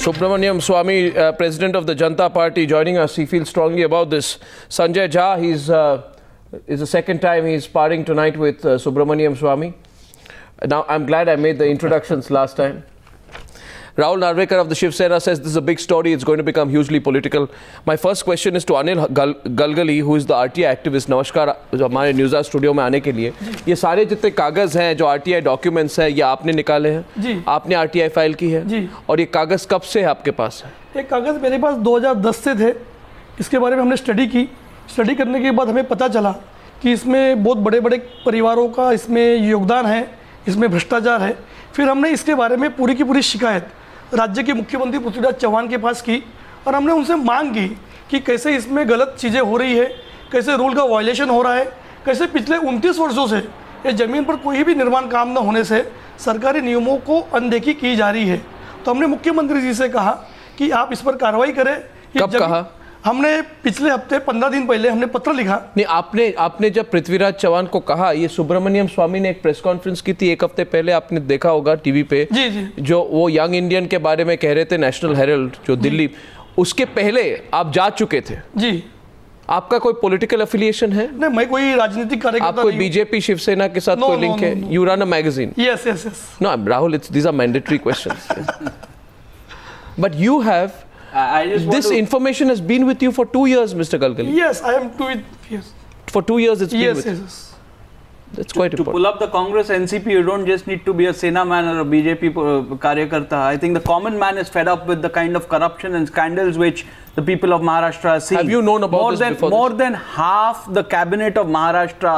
Subramanian Swamy, President of the Janata Party, joining us. He feels strongly about this. Sanjay Jha, is the second time he's sparring tonight with Subramanian Swamy. Now, I'm glad I made the introductions last time. Rahul Narvekar of the Shiv Sena says this is a big story. It's going to become hugely political. My first question is to Anil Galgali, who is the RTI activist. Namaskar, हमारे न्यूज़ा studio में आने के लिए. ये सारे जितने कागज़ हैं जो RTI डॉक्यूमेंट्स हैं ये आपने निकाले हैं जी. आपने RTI फाइल की है जी. और ये कागज़ कब से है आपके पास है? ये कागज़ मेरे पास 2010 से थे. इसके बारे में हमने स्टडी की. स्टडी करने के बाद हमें पता चला कि इसमें बहुत बड़े बड़े परिवारों का इसमें योगदान है, इसमें भ्रष्टाचार है. फिर हमने इसके बारे में पूरी की पूरी शिकायत राज्य के मुख्यमंत्री पृथ्वीराज चौहान के पास की और हमने उनसे मांग की कि कैसे इसमें गलत चीज़ें हो रही है, कैसे रूल का वायलेशन हो रहा है, कैसे पिछले 29 वर्षों से ये ज़मीन पर कोई भी निर्माण काम न होने से सरकारी नियमों को अनदेखी की जा रही है. तो हमने मुख्यमंत्री जी से कहा कि आप इस पर कार्रवाई करें. कब कहा? हमने पिछले हफ्ते 15 दिन पहले हमने पत्र लिखा. नहीं, आपने जब पृथ्वीराज चौहान को कहा, ये सुब्रमण्यम स्वामी ने एक प्रेस कॉन्फ्रेंस की थी एक हफ्ते पहले, आपने देखा होगा टीवी पे जी जी, जो वो यंग इंडियन के बारे में कह रहे थे, नेशनल हेराल्ड जो दिल्ली, उसके पहले आप जा चुके थे जी. आपका कोई पॉलिटिकल एफिलिएशन है? नहीं, मैं कोई राजनीतिक कार्यकर्ता नहीं. आप कोई बीजेपी शिवसेना के साथ कोई लिंक है? You run a magazine? Yes yes yes. No Rahul, these are mandatory questions. But you have this information has been with you for 2 years, Mr. Galgali. Yes, I am 2 years. For 2 years it's been with you. Yes. That's quite important. To pull up the Congress NCP, you don't just need to be a Sena man or a BJP karyakarta. I think the common man is fed up with the kind of corruption and scandals which the people of Maharashtra are seeing. Have you known about this before? More than half the cabinet of Maharashtra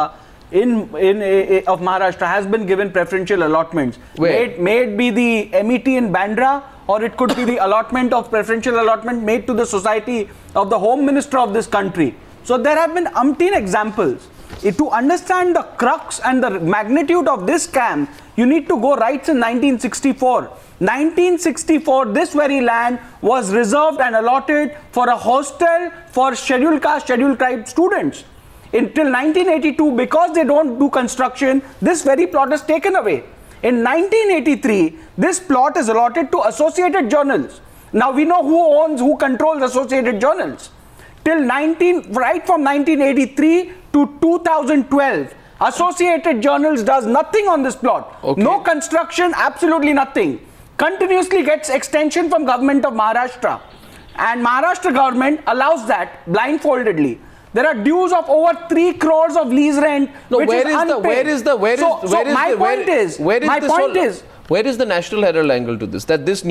of Maharashtra has been given preferential allotments. May it be the MET in Bandra, or it could be the allotment of preferential allotment made to the society of the Home Minister of this country. So there have been umpteen examples. To understand the crux and the magnitude of this scam, you need to go right to 1964. 1964, this very land was reserved and allotted for a hostel for scheduled caste, scheduled tribe students. Until 1982, because they don't do construction, this very plot is taken away. In 1983, this plot is allotted to Associated Journals. Now we know who controls Associated Journals. Right from 1983 to 2012, Associated Journals does nothing on this plot. Okay. No construction, absolutely nothing. Continuously gets extension from government of Maharashtra. And Maharashtra government allows that blindfoldedly. There are dues of over 3 crores of lease rent, which is unpaid. Where is the National Herald angle to this? That this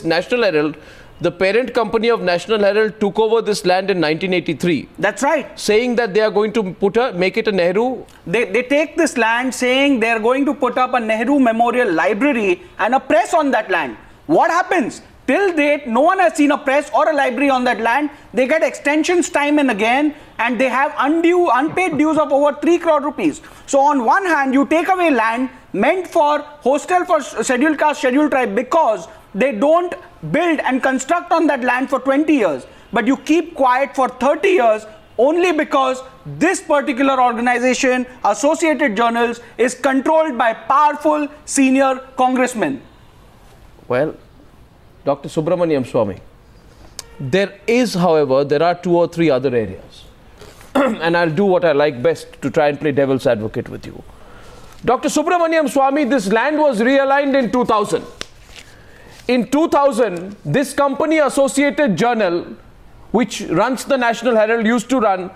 National Herald, the parent company of National Herald, took over this land in 1983. That's right. Saying that they are going to make it a Nehru. They take this land saying they are going to put up a Nehru Memorial Library and a press on that land. What happens? Till date, no one has seen a press or a library on that land. They get extensions time and again, and they have unpaid dues of over 3 crore rupees. So on one hand, you take away land meant for hostel for scheduled caste, scheduled tribe, because they don't build and construct on that land for 20 years. But you keep quiet for 30 years only because this particular organization, Associated Journals, is controlled by powerful senior congressmen. Well, Dr. Subramanian Swamy, however, there are 2 or 3 other areas. And I'll do what I like best to try and play devil's advocate with you. Dr. Subramanian Swamy, this land was realigned in 2000. In 2000, this company, Associated Journal, which runs the National Herald, used to run,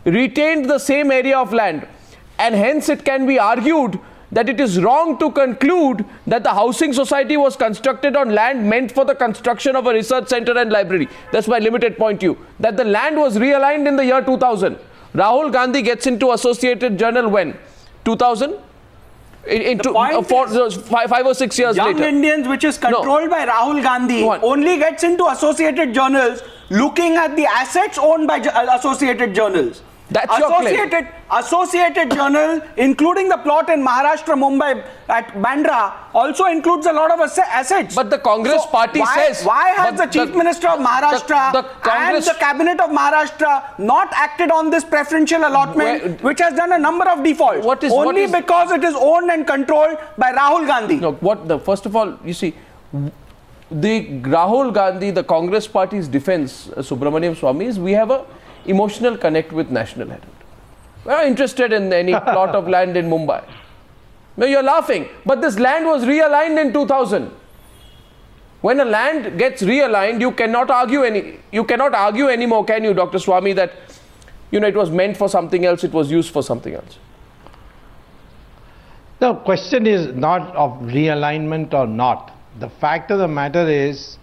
retained the same area of land. And hence it can be argued that it is wrong to conclude that the housing society was constructed on land meant for the construction of a research center and library. That's my limited point to you. That the land was realigned in the year 2000. Rahul Gandhi gets into Associated Journal when? 2000? 5 or 6 years later. Young Indians, which is controlled by Rahul Gandhi, only gets into Associated Journals looking at the assets owned by Associated Journals. That's your claim. Associated Journal, including the plot in Maharashtra, Mumbai at Bandra, also includes a lot of assets. But the Congress party says... Why has the Chief Minister of Maharashtra and the Cabinet of Maharashtra not acted on this preferential allotment, which has done a number of defaults? Because it is owned and controlled by Rahul Gandhi. No, first of all, you see, the Rahul Gandhi, the Congress party's defense, Subramanian Swamy, is we have a emotional connect with National Herald. We are interested in any plot of land in Mumbai. Now you're laughing, but this land was realigned in 2000. When a land gets realigned, you cannot argue anymore, can you, Dr. Swamy, that it was meant for something else, it was used for something else. The question is not of realignment or not. The fact of the matter is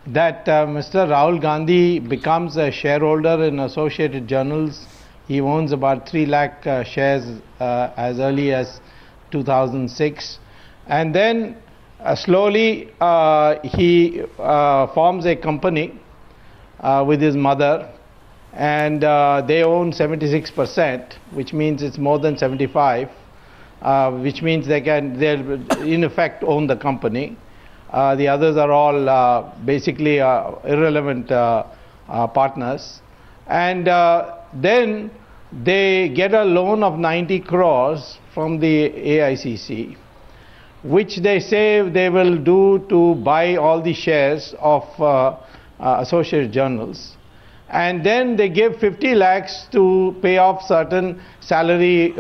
that Mr. Rahul Gandhi becomes a shareholder in Associated Journals. He owns about 3 lakh shares as early as 2006. And then slowly he forms a company with his mother, and they own 76%, which means it's more than 75, which means they in effect own the company. The others are all basically irrelevant partners. And then they get a loan of 90 crores from the AICC, which they say they will do to buy all the shares of Associated Journals. And then they give 50 lakhs to pay off certain salary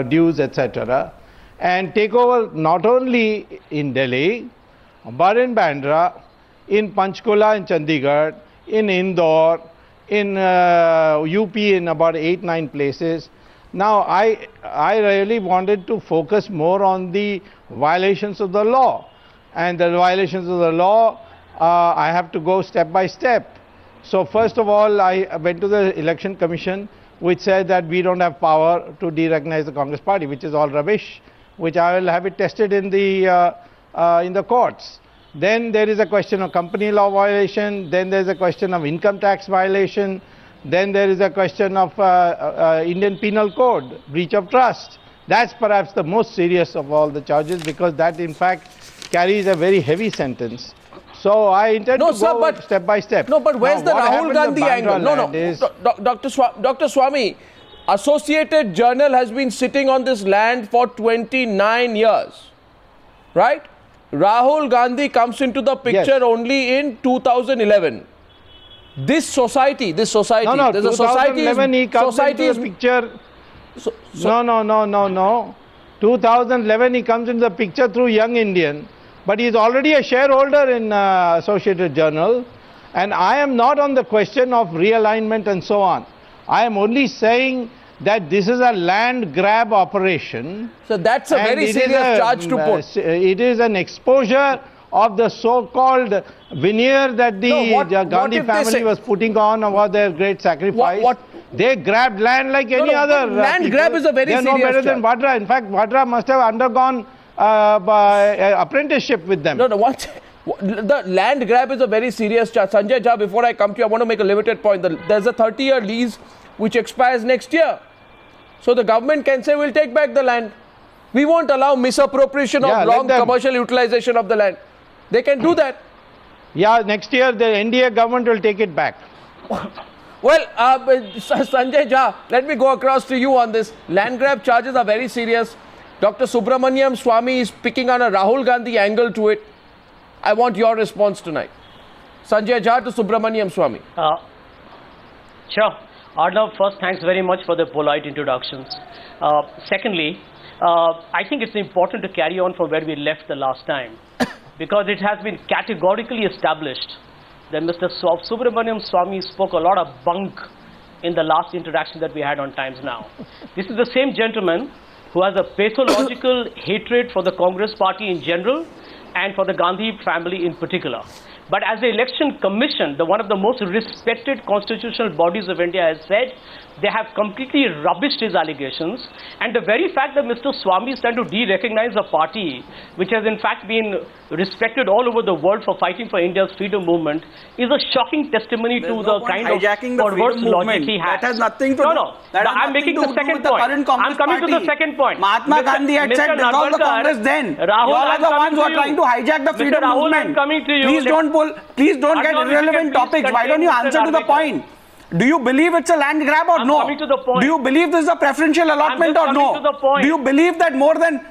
dues, etc. and take over not only in Delhi, but in Bandra, in Panchkula in Chandigarh, in Indore, in UP in about 8-9 places. Now I really wanted to focus more on the violations of the law, and the violations of the law I have to go step by step. So first of all, I went to the Election Commission, which said that we don't have power to derecognize the Congress party, which is all rubbish, which I will have it tested in the courts. Then there is a question of company law violation, then there is a question of income tax violation, then there is a question of Indian Penal Code, breach of trust. That's perhaps the most serious of all the charges, because that in fact carries a very heavy sentence. So I intend to go step by step. No, but where's the Rahul Gandhi angle? Dr. Swamy, Associated Journal has been sitting on this land for 29 years, right? Rahul Gandhi comes into the picture only in 2011. This society, No, there's a 2011 he comes into the picture. No. 2011 he comes into the picture through Young Indian, but he is already a shareholder in Associated Journal, and I am not on the question of realignment and so on. I am only saying that this is a land grab operation. So that's a very serious charge to put. It is an exposure of the so-called veneer that the Gandhi family was putting on about their great sacrifice. They grabbed land like any other land grab is a very serious charge. They are no better charge. than Vadra. In fact, Vadra must have undergone apprenticeship with them. The land grab is a very serious charge. Sanjay Jha, before I come to you, I want to make a limited point. There's a 30-year lease which expires next year. So the government can say, we'll take back the land. We won't allow misappropriation of wrong commercial utilization of the land. They can do that. Yeah, next year the NDA government will take it back. Well, Sanjay Jha, let me go across to you on this. Land grab charges are very serious. Dr. Subramanian Swamy is picking on a Rahul Gandhi angle to it. I want your response tonight. Sanjay Jha to Subramanian Swamy. Sure. Arnav, first, thanks very much for the polite introductions. Secondly, I think it's important to carry on from where we left the last time, because it has been categorically established that Mr. Subramanian Swamy spoke a lot of bunk in the last interaction that we had on Times Now. This is the same gentleman who has a pathological hatred for the Congress party in general and for the Gandhi family in particular. But as the Election Commission, one of the most respected constitutional bodies of India, has said, they have completely rubbished his allegations. And the very fact that Mr. Swamy is trying to de-recognize a party which has in fact been respected all over the world for fighting for India's freedom movement is a shocking testimony to the kind of perverse logic he has. That has nothing to do. I'm making the second point. I'm coming to the second point. Mahatma Gandhi had said dissolve the Congress then. You all are the ones who are trying to hijack the freedom movement. Please don't get irrelevant topics. Why don't you answer to the point? Do you believe it's a land grab or I'm no? coming to the point. Do you believe this is a preferential allotment or just no? coming to the point. Do you believe that more than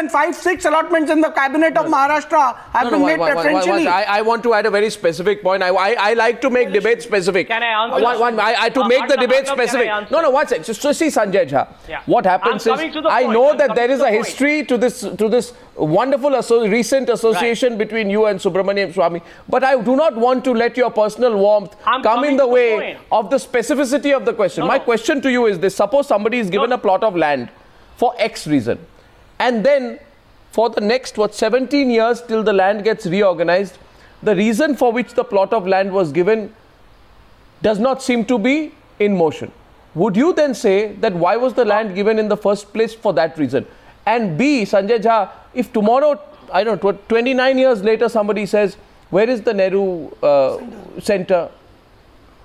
5-6 allotments in the cabinet of Maharashtra have been made preferentially? I want to add a very specific point. I like to make debate specific. Can I answer? To make the debate Arnab, can I specific. answer? No, one second. So see, Sanjay Jha, Yeah. what happens I'm is, coming to the I point. know I'm that coming there is to a the point. history to this wonderful recent association between you and Subramanian Swamy, but I do not want to let your personal warmth I'm come in coming the to the way point. of the specificity of the question. No, My no. question to you is this: suppose somebody is given No. a plot of land for X reason, and then for the next 17 years till the land gets reorganized, the reason for which the plot of land was given does not seem to be in motion. Would you then say that why was the land given in the first place for that reason? And B, Sanjay Jha, if tomorrow, I don't know, 29 years later somebody says, where is the Nehru Center?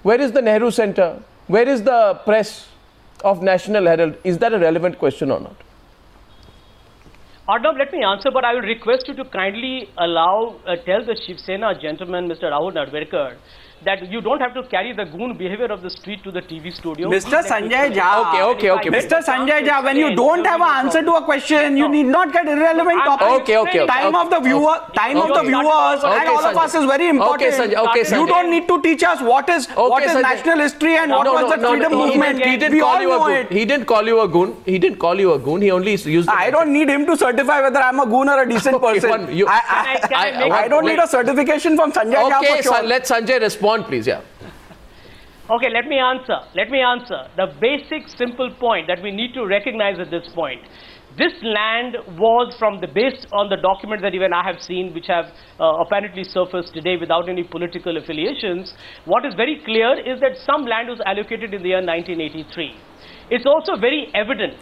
Where is the Nehru Center? Where is the press of National Herald? Is that a relevant question or not? Arnab, let me answer, but I will request you to kindly tell the Shiv Sena gentleman, Mr. Rahul Narvedkar, that you don't have to carry the goon behavior of the street to the TV studio. Mr. Sanjay Jha. Okay. Mr. Sanjay Jha, when you don't have an answer to a question, you need not get irrelevant topics. Okay. Time of the viewers and all of us is very important. Okay, Sanjay. You don't need to teach us what is Sanjay. national history and what was the freedom movement. He didn't We call all you a know goon. it. He didn't call you a goon. He only used. I don't need him to certify whether I'm a goon or a decent person. I don't need a certification from Sanjay Jha Okay, for sure. let Sanjay respond, please. Yeah. Okay, let me answer. The basic simple point that we need to recognize at this point. This land was based on the documents that even I have seen, which have apparently surfaced today without any political affiliations. What is very clear is that some land was allocated in the year 1983. It's also very evident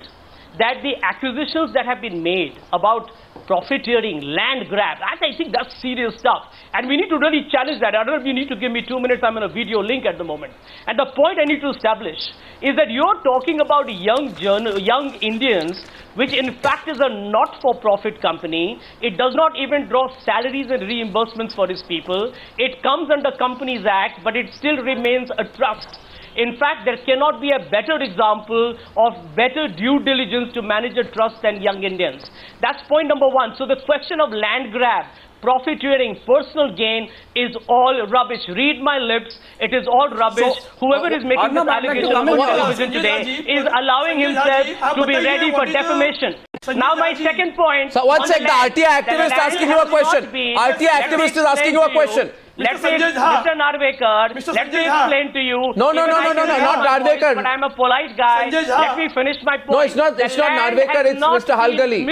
that the acquisitions that have been made about profiteering, land grab, I think that's serious stuff. And we need to really challenge that. I don't know if you need to give me 2 minutes, I'm on a video link at the moment. And the point I need to establish is that you're talking about young Indians, which in fact is a not-for-profit company. It does not even draw salaries and reimbursements for its people. It comes under Companies Act, but it still remains a trust. In fact, there cannot be a better example of better due diligence to manage a trust than young Indians. That's point number one. So the question of land grab, profiteering, personal gain is all rubbish. Read my lips. It is all rubbish. Whoever is making this allegation on television today is allowing himself to be ready for defamation. Now my second point. So one sec, the RTI activist is asking you a question. RTI activist is asking you a question. Let me, Mr. Narvedkar, let me explain to you. No, not Narvedkar. But I'm a polite guy. Let me finish my point. No, it's not Narvedkar, it's Mr. Halgali.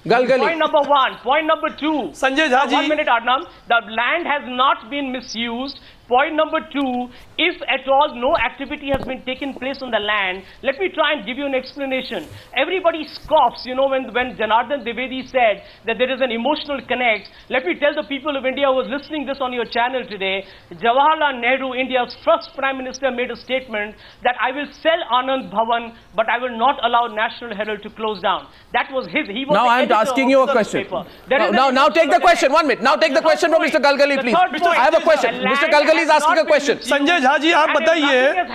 Galgali. Point number one. Point number two. Sanjay Jha ji. 1 minute, Arnab. The land has not been misused. Point number two, if at all no activity has been taken place on the land, let me try and give you an explanation. Everybody scoffs, when Janardhan Dwivedi said that there is an emotional connect. Let me tell the people of India who was listening this on your channel today, Jawaharlal Nehru, India's first Prime Minister, made a statement that I will sell Anand Bhavan, but I will not allow National Herald to close down. That was he was now the I'm editor asking of you a the question. newspaper. Now take the question. 1 minute. Now take the question from Mr. Galgali, please. I have a question. Mr. Galgali is asking a question. Sanjay Jha ji आप बताइए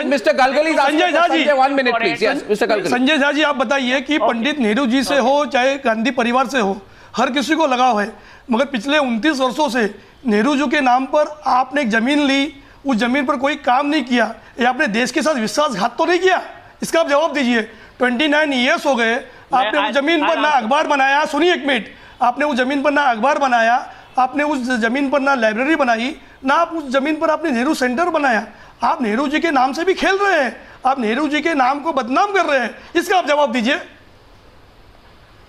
Mr. Galgali is asking Sanjay Jha ji 1 minute please. Yes, Mr. Galgali. Sanjay Jha ji आप बताइए कि पंडित नेहरू जी से हो चाहे गांधी परिवार से हो, हर किसी को लगाव है, मगर पिछले 29 वर्षों से नेहरू जी के नाम पर आपने एक जमीन ली, उस जमीन पर कोई काम नहीं किया, ये आपने देश के साथ विश्वासघात तो नहीं किया? इसका आप जवाब दीजिए। 29 ईयर्स हो गए, आपने उस जमीन पर ना अखबार बनाया, सुनिए एक मिनट, आपने उस जमीन पर ना अखबार बनाया, आपने उस जमीन पर ना लाइब्रेरी बनाई, ना आप उस जमीन पर आपने नेहरू सेंटर बनाया। आप नेहरू जी के नाम से भी खेल रहे हैं, आप नेहरू जी के नाम को बदनाम कर रहे हैं, इसका आप जवाब दीजिए।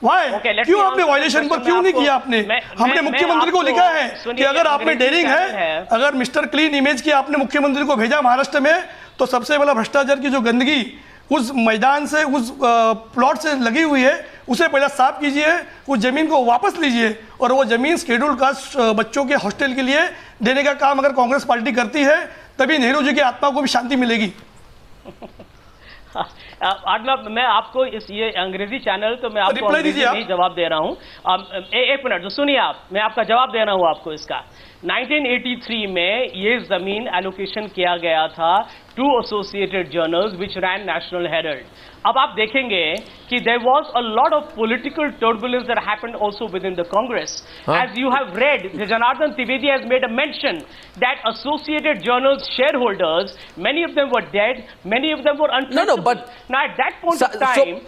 क्यों आपने वायलेशन पर क्यों नहीं किया? आपने हमने मुख्यमंत्री को लिखा है कि अगर आपने डेयरिंग है, अगर मिस्टर क्लीन इमेज की आपने मुख्यमंत्री को भेजा महाराष्ट्र में, तो सबसे पहला भ्रष्टाचार की जो गंदगी उस मैदान से, उस प्लॉट से लगी हुई है, उसे पहले साफ कीजिए, उस जमीन को वापस लीजिए और वो जमीन शेड्यूल्ड कास्ट बच्चों के हॉस्टल के लिए देने का काम अगर कांग्रेस पार्टी करती है, तभी नेहरू जी की आत्मा को भी शांति मिलेगी। अर्नब, मैं आपको ये अंग्रेजी चैनल, तो मैं आपको अंग्रेजी नहीं जवाब दे रहा हूँ। एक मिनट, तो सुनिए आप, मैं आपका जवाब दे रहा हूँ आपको इसका। 1983 में ये जमीन एलोकेशन किया गया था to associated journals which ran National Herald. अब आप देखेंगे कि there was a lot of political turbulence that happened also within the Congress. As you have read, Janardhan Trivedi has made a mention that Associated Journal's shareholders, many of them were dead, many of them were untraceable. No, but now at that point of time,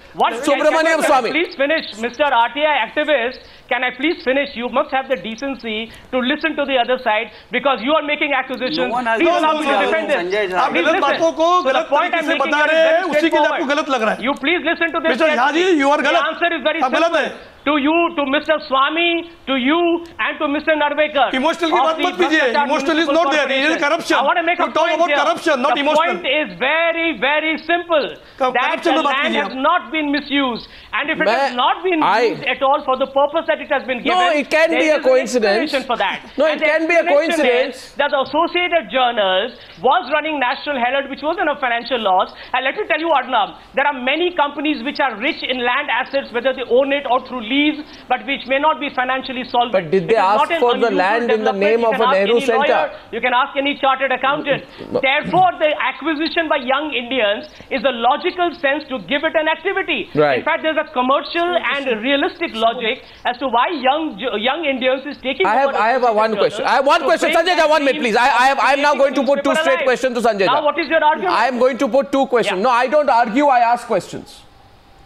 Subramanian Swamy, please finish, Mr. RTI activist. Can I please finish? You must have the decency to listen to the other side, because you are making accusations. Please allow me to defend this. आप गलत बातों को गलत तरीके से बता रहे हैं, उसी के लिए आपको गलत लग रहा है। You please listen to this. Mr. Jha ji, you are गलत। The answer is very आप गलत हैं। simple. To you, to Mr. Swamy, to you, and to Mr. Narvekar. Emotional की बात मत कीजिए. Emotional is not there. It is corruption. I want to make a you talk point about here. corruption, not the emotional. The point is very, very simple. That the land has not been misused. And if it has not been used at all for the purpose that it has been given, no, it can be a coincidence. For that. No, it can be a coincidence. That the Associated Journals was running National Herald, which was in a financial loss. And let me tell you, Arnab, there are many companies which are rich in land assets, whether they own it or through lease, but which may not be financially solvent. But did they ask for the land in the name of a Nehru Center? You can ask any chartered accountant. Therefore, the acquisition by young Indians is a logical sense to give it an activity. Right. In fact, there's a commercial and realistic logic as to why young Indians is taking. I have one question. I have one question. Sanjay Jha, 1 minute, please. I am now going to put two straight questions to Sanjay Jha. Now, what is your argument? I am going to put two questions. No, I don't argue. I ask questions.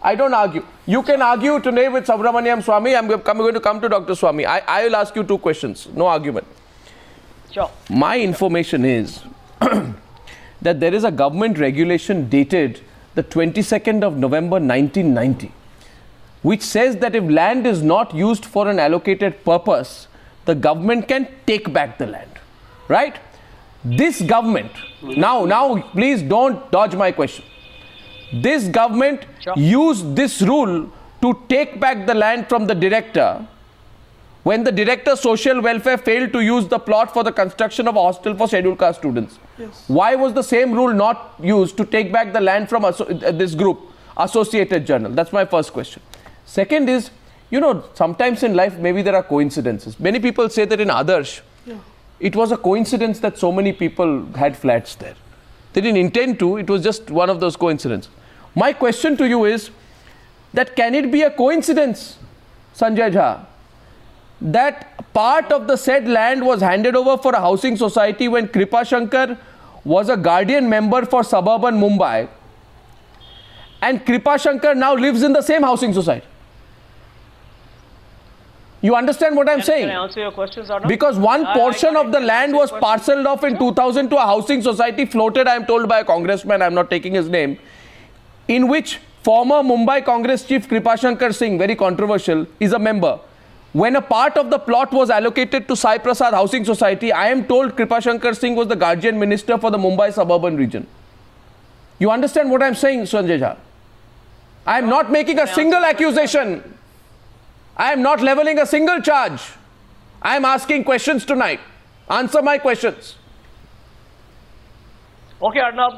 I don't argue. You can argue today with Subramanian Swamy. I'm going to come to Dr. Swamy. I will ask you two questions. No argument. Sure. My information is that there is a government regulation dated the 22nd of November 1990, which says that if land is not used for an allocated purpose, the government can take back the land. Right? This government, now please don't dodge my question. This government used this rule to take back the land from the director when the director social welfare failed to use the plot for the construction of a hostel for scheduled caste students. Yes. Why was the same rule not used to take back the land from this group, Associated Journal? That's my first question. Second is, sometimes in life maybe there are coincidences. Many people say that in Adarsh, it was a coincidence that so many people had flats there. They didn't intend to, it was just one of those coincidences. My question to you is that can it be a coincidence, Sanjay Jha, that part of the said land was handed over for a housing society when Kripa Shankar was a guardian member for suburban Mumbai, and Kripa Shankar now lives in the same housing society? You understand what I'm saying? Can I answer your questions or not? Because one portion of the land was parceled off in 2000 to a housing society floated, I am told, by a congressman, I am not taking his name, in which former Mumbai Congress chief Kripa Shankar Singh, very controversial, is a member. When a part of the plot was allocated to Sai Prasad Housing Society, I am told Kripa Shankar Singh was the guardian minister for the Mumbai suburban region. You understand what I am saying, Sanjay Jha? I am not making a single accusation. I am not leveling a single charge. I am asking questions tonight. Answer my questions. Okay, Arnab,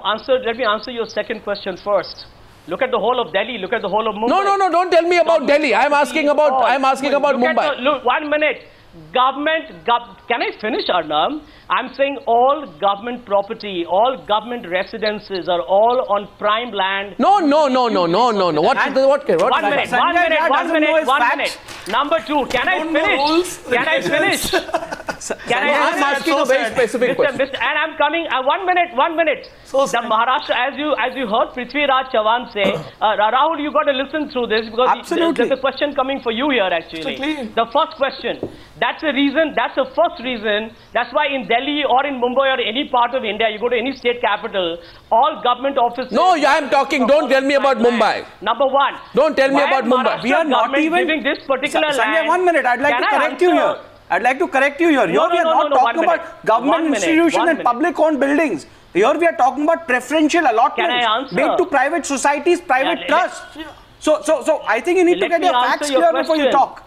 let me answer your second question first. Look at the whole of Delhi. Look at the whole of Mumbai. No, don't tell me about Delhi. I am asking about Mumbai. Look, 1 minute. Can I finish, Arnab? I'm saying all government property, all government residences are all on prime land. No. What? 1 minute. Number two, can I finish? I'm asking a very specific question. And I'm coming, 1 minute. So the Maharashtra, as you heard Prithvi Raj Chavan say, Rahul, you got to listen through this because there's a question coming for you here actually. The first question, that's the first reason, that's why in Delhi or in Mumbai or any part of India, you go to any state capital, all government offices... No, I am talking, don't tell me about Mumbai. Number one. Don't tell me about Mumbai. We are not even giving this particular land... Sanjay, 1 minute, I'd like to correct you here. Here we are not talking about government institutions and public-owned buildings. Here we are talking about preferential allotments made to private societies, private trusts. So I think you need to get your facts clear before you talk.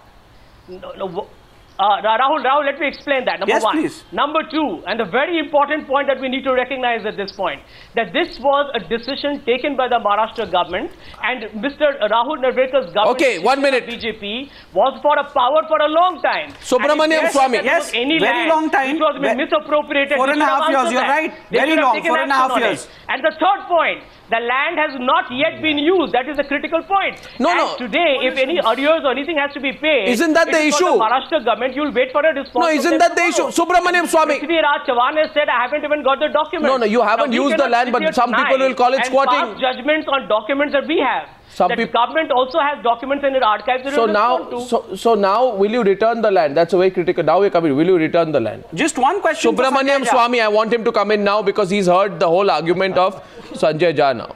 Rahul, let me explain that. Number Yes, one. please. Number two, and the very important point that we need to recognize at this point, that this was a decision taken by the Maharashtra government, and Mr. Rahul Narvekar's government, Okay, 1 minute. BJP, was for a power for a long time. Subramanian Swamy. Yes, Any very land long time. which was misappropriated. 4.5 years, you're right. Very long, 4.5 years. And the third point, the land has not yet been used. That is a critical point. No, and no. Today, if any arrears or anything has to be paid, Isn't that the it is for issue? the Maharashtra government, you'll wait for a response. No, from isn't them that the issue? tomorrow. Subramanian Swamy. Prithvi Raj Chavan has said, I haven't even got the document. No, you haven't used the land, but some people will call it squatting. Pass judgments on documents that we have. Some the peop- government also has documents in its archives. That So it will respond to. so now, will you return the land? That's a very critical. Now we're coming. Will you return the land? Just one question. for Subramanian Sanjay Jha. Swamy, I want him to come in now because he's heard the whole argument of Sanjay Jha now.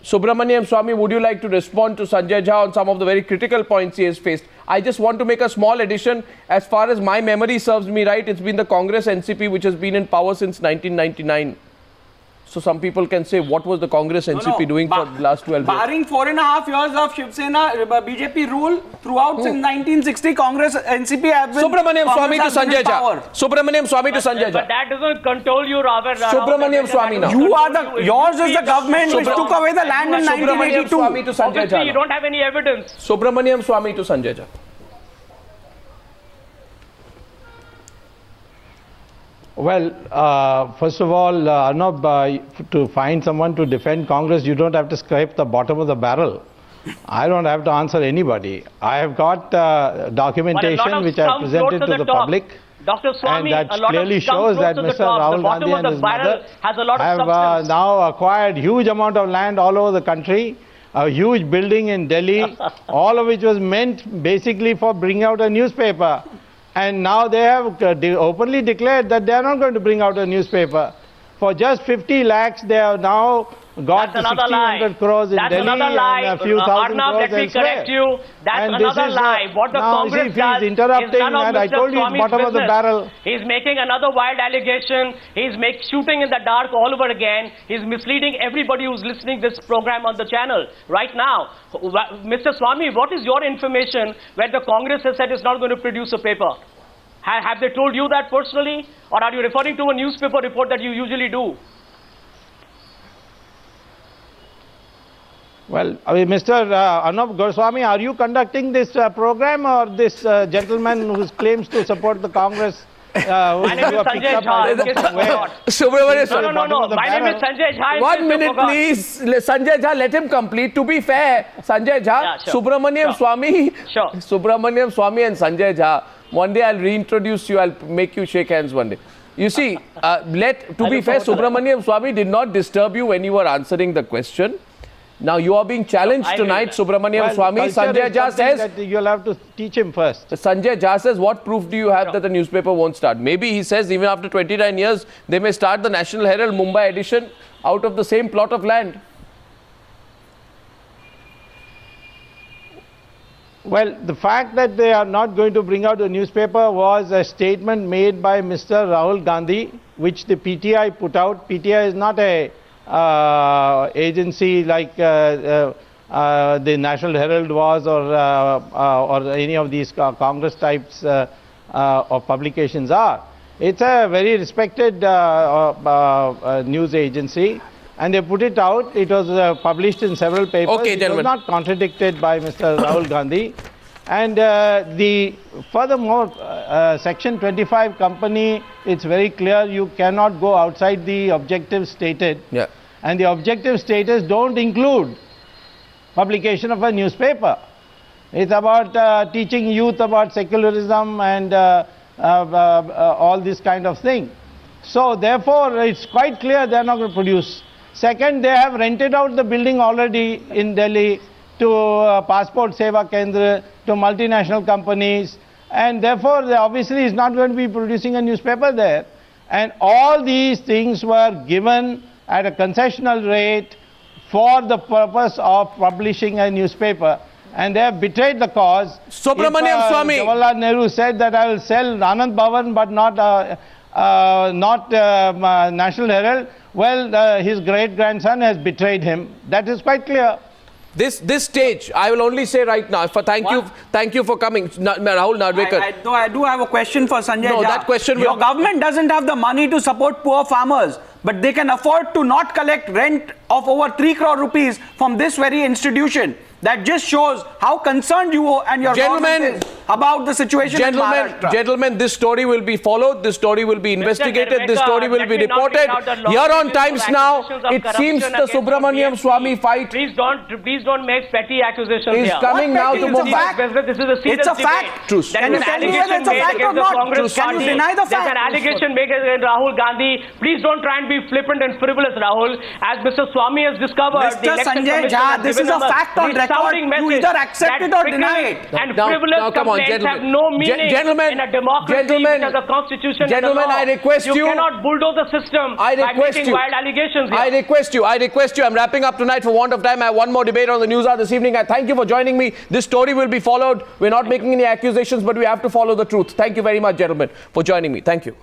Subramanian Swamy, would you like to respond to Sanjay Jha on some of the very critical points he has faced? I just want to make a small addition. As far as my memory serves me right, it's been the Congress NCP which has been in power since 1999. So some people can say, what was the Congress NCP doing for the last 12 years? Barring 4.5 years of Shiv Sena BJP rule throughout since 1960, Congress NCP have been. Subramanian Swamy to Congress has been Sanjay in power. Jha. Subramanian Swamy to Sanjay But Jha. that doesn't control you, Rahul. Subramanian Swamy now. You are the. Yours is the government which took away the land in Subramanian 1982. Swamy to Sanjay Obviously, you Jha. don't have any evidence. Subramanian Swamy to Sanjay Jha. Well, first of all, Arnab, to find someone to defend Congress, you don't have to scrape the bottom of the barrel. I don't have to answer anybody. I have got documentation which I have presented to the public. Dr. Swamy, And that a lot clearly of scum shows that goes to the Mr. top. Rahul The bottom Gandhi of and the his barrel mother has a lot of have substance. now acquired huge amount of land all over the country, a huge building in Delhi, all of which was meant basically for bringing out a newspaper. And now they have openly declared that they are not going to bring out a newspaper. For just 50 lakhs, they have now got That's to another lie. 1,600 crores in That's Delhi another lie. and a few thousand Arnab, crores let me elsewhere. correct you. That's And this another is, lie. What the now, Congress if does he's interrupting, is none of and I Mr. told you it's Swamy's bottom of the business. barrel. He's making another wild allegation. He's shooting in the dark all over again. He's misleading everybody who's listening to this program on the channel right now. Mr. Swamy, what is your information where the Congress has said it's not going to produce a paper? Have they told you that personally? Or are you referring to a newspaper report that you usually do? Well, I mean, Mr. Arnab Goswami, are you conducting this program, or this gentleman who claims to support the Congress? My name is Sanjay Jha. in case you forgot. Subramanian No, Swamy. no. My name is Sanjay Jha. in 1 case you minute, forgot. please. Sanjay Jha, let him complete. To be fair, Sanjay Jha, Yeah, sure. Subramanian Sure. Swamy, Sure. Subramanian Swamy and Sanjay Jha. One day I'll reintroduce you. I'll make you shake hands one day. You see, to be fair, Subramanian Swamy did not disturb you when you were answering the question. Now you are being challenged I agree tonight, with that. Subramanian Swamy. culture Sanjay is Jha something says. that you'll have to teach him first. Sanjay Jha says, what proof do you have that the newspaper won't start? Maybe he says even after 29 years, they may start the National Herald Mumbai edition out of the same plot of land. Well, the fact that they are not going to bring out a newspaper was a statement made by Mr. Rahul Gandhi, which the PTI put out. PTI is not a agency like the National Herald was, or any of these Congress types of publications are. It's a very respected news agency, and they put it out. It was published in several papers. Okay, it gentlemen. was not contradicted by Mr. Rahul Gandhi. And furthermore, Section 25 company, it's very clear you cannot go outside the objectives stated. Yeah. And the objective status don't include publication of a newspaper. It's about teaching youth about secularism and all this kind of thing. So therefore, it's quite clear they are not going to produce. Second, they have rented out the building already in Delhi to Passport Seva Kendra, to multinational companies, and therefore they obviously is not going to be producing a newspaper there. And all these things were given at a concessional rate for the purpose of publishing a newspaper, and they have betrayed the cause. Subramanian Swamy. Jawaharlal Nehru said that I will sell Anand Bhavan but not National Herald. Well, his great-grandson has betrayed him. That is quite clear. This stage, I will only say right now, thank you for coming. Rahul Nardwekar. I do have a question for Sanjay. No, Jha. that question Your government doesn't have the money to support poor farmers, but they can afford to not collect rent of over 3 crore rupees from this very institution. That just shows how concerned you and your government is about the situation in Maharashtra. Gentlemen, this story will be followed, this story will be investigated, this story will be reported. Here on Times Now, it seems the Subramanian Swamy fight Please don't make petty accusations is here. coming now to Mumbai. This is a serious It's a fact. debate. Can you tell me whether it's a fact or not? Can you deny the fact? There's an allegation made against Rahul Gandhi. Please don't try and be flippant and frivolous, Rahul. As Mr. Swamy has discovered, Mr. Sanjay Jha, this is a fact on record. You either accept it or deny it. And frivolous complaints have no meaning in a democracy which has a constitution and a law. I request you. You cannot bulldoze the system by making wild allegations here. I request you. I'm wrapping up tonight for want of time. I have one more debate on the news hour this evening. I thank you for joining me. This story will be followed. We're not making any accusations, but we have to follow the truth. Thank you very much, gentlemen, for joining me. Thank you.